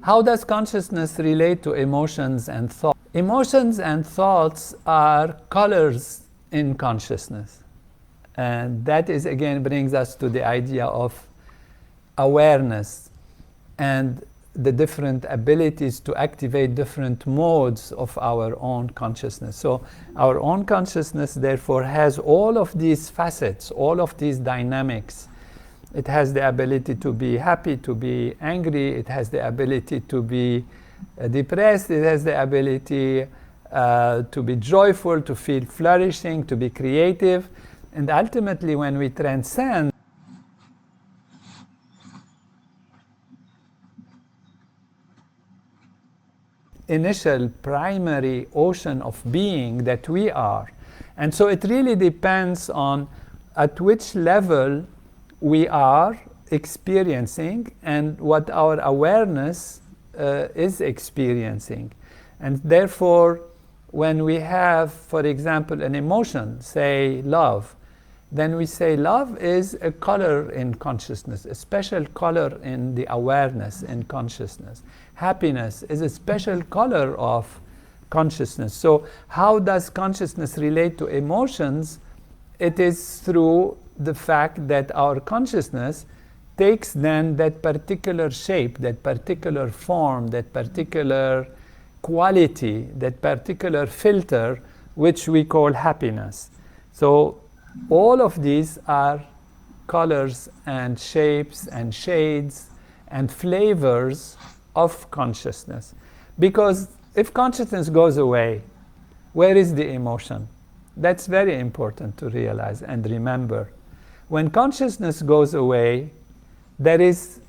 How does consciousness relate to emotions and thoughts? Emotions and thoughts are colors in consciousness. And that is, again, brings us to the idea of awareness and the different abilities to activate different modes of our own consciousness. So our own consciousness, therefore, has all of these facets, all of these dynamics. It has the ability to be happy, to be angry. It has the ability to be depressed. It has the ability to be joyful, to feel flourishing, to be creative. And ultimately, when we transcend initial primary ocean of being that we are. And so it really depends on at which level we are experiencing and what our awareness is experiencing. And therefore, when we have, for example, an emotion, say love, then we say love is a color in consciousness, a special color in the awareness in consciousness. Happiness is a special color of consciousness. So how does consciousness relate to emotions? It is through the fact that our consciousness takes then that particular shape, that particular form, that particular quality, that particular filter, which we call happiness. So all of these are colors and shapes and shades and flavors of consciousness. Because if consciousness goes away, where is the emotion? That's very important to realize and remember. When consciousness goes away, there is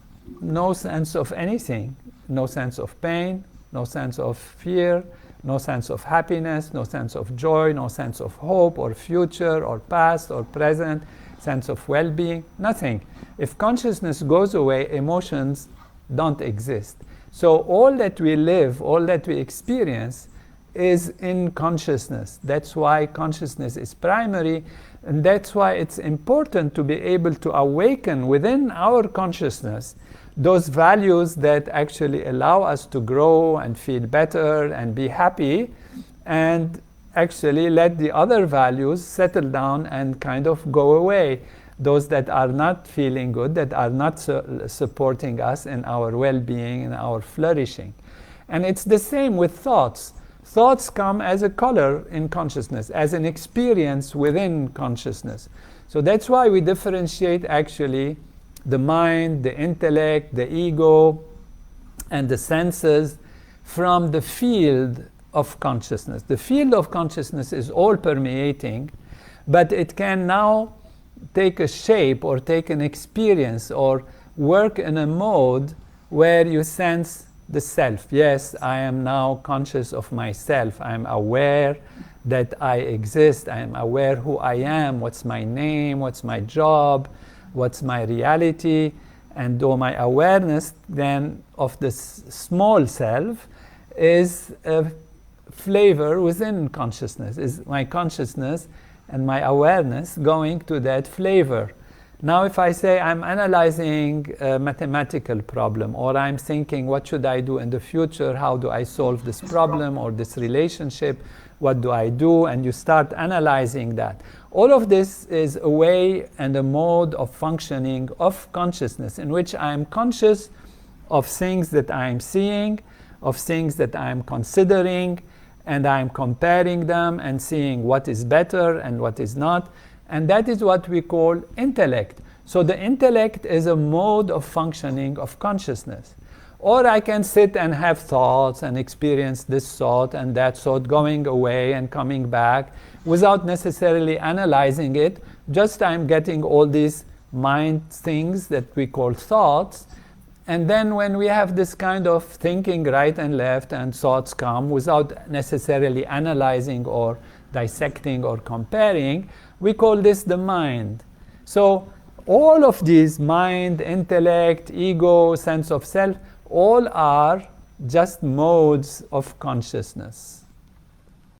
no sense of anything, no sense of pain, no sense of fear, no sense of happiness, no sense of joy, no sense of hope or future or past or present, sense of well-being, nothing. If consciousness goes away, emotions don't exist. So all that we live, all that we experience is in consciousness. That's why consciousness is primary, and that's why it's important to be able to awaken within our consciousness those values that actually allow us to grow and feel better and be happy, and actually let the other values settle down and kind of go away. Those that are not feeling good, that are not supporting us in our well-being and our flourishing. And it's the same with thoughts. Thoughts come as a color in consciousness, as an experience within consciousness. So that's why we differentiate actually the mind, the intellect, the ego, and the senses from the field of consciousness. The field of consciousness is all permeating, but it can now take a shape or take an experience or work in a mode where you sense the self. Yes, I am now conscious of myself. I am aware that I exist. I am aware who I am, what's my name, what's my job, what's my reality. And though my awareness then of this small self is a flavor within consciousness, is my consciousness and my awareness going to that flavor. Now if I say I'm analyzing a mathematical problem, or I'm thinking what should I do in the future, how do I solve this problem or this relationship, what do I do, and you start analyzing that. All of this is a way and a mode of functioning of consciousness in which I'm conscious of things that I'm seeing, of things that I'm considering, and I'm comparing them and seeing what is better and what is not. And that is what we call intellect. So the intellect is a mode of functioning of consciousness. Or I can sit and have thoughts and experience this thought and that thought going away and coming back without necessarily analyzing it. Just I'm getting all these mind things that we call thoughts. And then when we have this kind of thinking right and left and thoughts come without necessarily analyzing or dissecting or comparing, we call this the mind. So all of these, mind, intellect, ego, sense of self, all are just modes of consciousness.